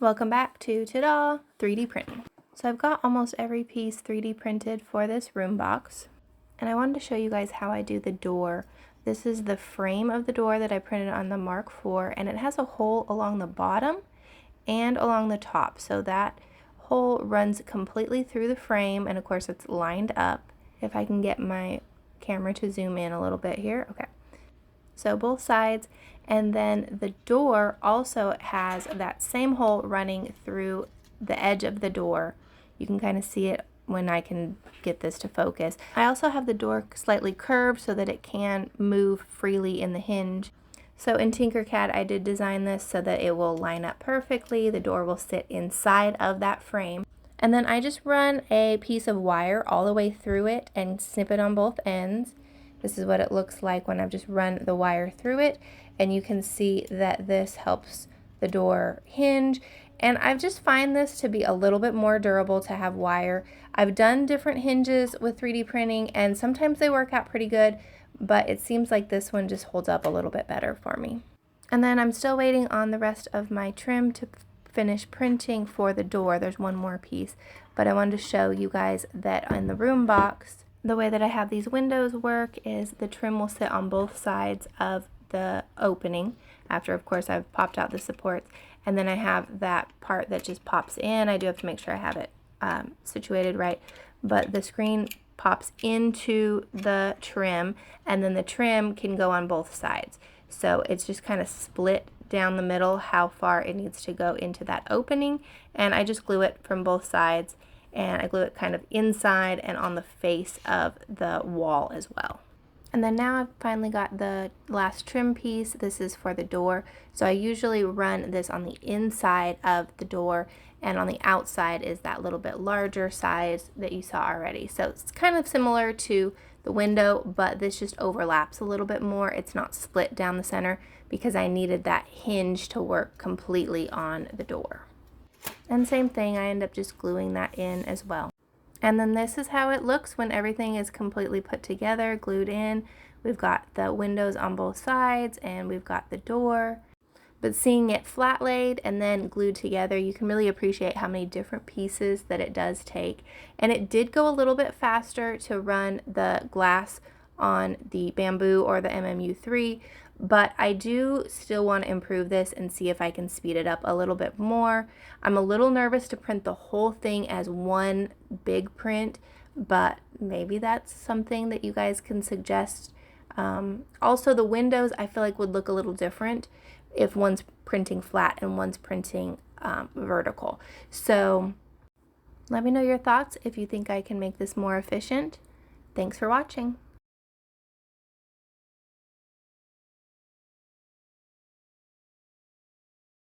Welcome back to ta-da, 3D printing. So I've got almost every piece 3D printed for this room box, and I wanted to show you guys how I do the door. This is the frame of the door that I printed on the Mark IV, and it has a hole along the bottom and along the top, so that hole runs completely through the frame, and of course it's lined up. If I can get my camera to zoom in a little bit here, okay. So both sides, and then the door also has that same hole running through the edge of the door. You can kind of see it when I can get this to focus. I also have the door slightly curved so that it can move freely in the hinge. So in Tinkercad I did design this so that it will line up perfectly. The door will sit inside of that frame. And then I just run a piece of wire all the way through it and snip it on both ends. This is what it looks like when I've just run the wire through it, and you can see that this helps the door hinge. And I've just find this to be a little bit more durable to have wire. I've done different hinges with 3D printing and sometimes they work out pretty good, but it seems like this one just holds up a little bit better for me. And then I'm still waiting on the rest of my trim to finish printing for the door. There's one more piece, but I wanted to show you guys that in the room box, the way that I have these windows work is the trim will sit on both sides of the opening after, of course, I've popped out the supports, and then I have that part that just pops in. I do have to make sure I have it situated right, but the screen pops into the trim, and then the trim can go on both sides. So it's just kind of split down the middle how far it needs to go into that opening, and I just glue it from both sides, and I glue it kind of inside and on the face of the wall as well. And then now I've finally got the last trim piece. This is for the door. So I usually run this on the inside of the door, and on the outside is that little bit larger size that you saw already. So it's kind of similar to the window, but this just overlaps a little bit more. It's not split down the center because I needed that hinge to work completely on the door. And same thing, I end up just gluing that in as well. And then this is how it looks when everything is completely put together, glued in. We've got the windows on both sides and we've got the door. But seeing it flat laid and then glued together, you can really appreciate how many different pieces that it does take. And it did go a little bit faster to run the glass on the bamboo or the MMU3, but I do still want to improve this and see if I can speed it up a little bit more. I'm a little nervous to print the whole thing as one big print, but maybe that's something that you guys can suggest. Also, the windows I feel like would look a little different if one's printing flat and one's printing vertical. So let me know your thoughts if you think I can make this more efficient. Thanks for watching.